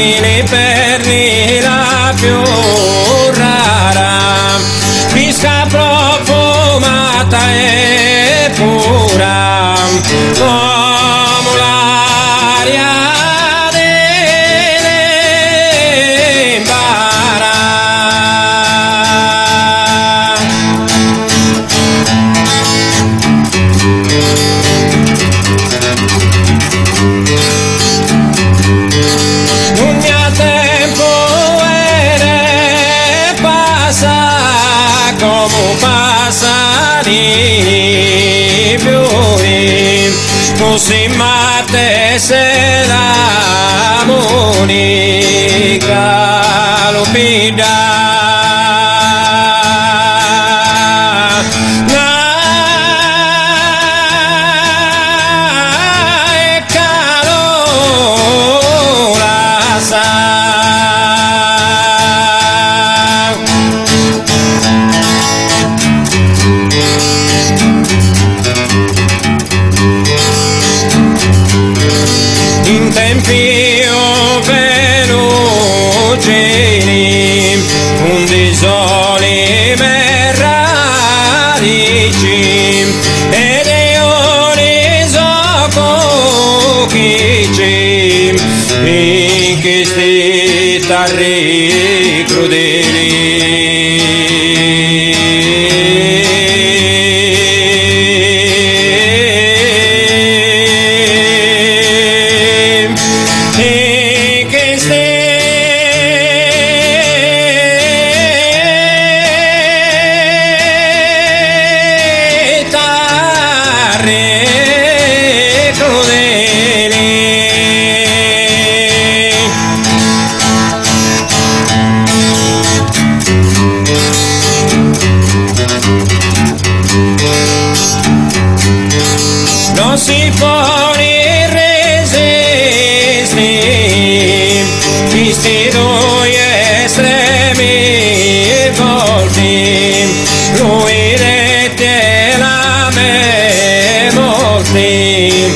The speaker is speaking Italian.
delle perle la più rara, fresca profumata e pura, come l'aria delle bara. Como passarinho fiori, così mate se la monica lupida. In tempi veloci, un disoli radici, ed io ne so pochici, in questi tarri crudeli. Non si può resistere, questi due estremi volti, lui rete la me morte,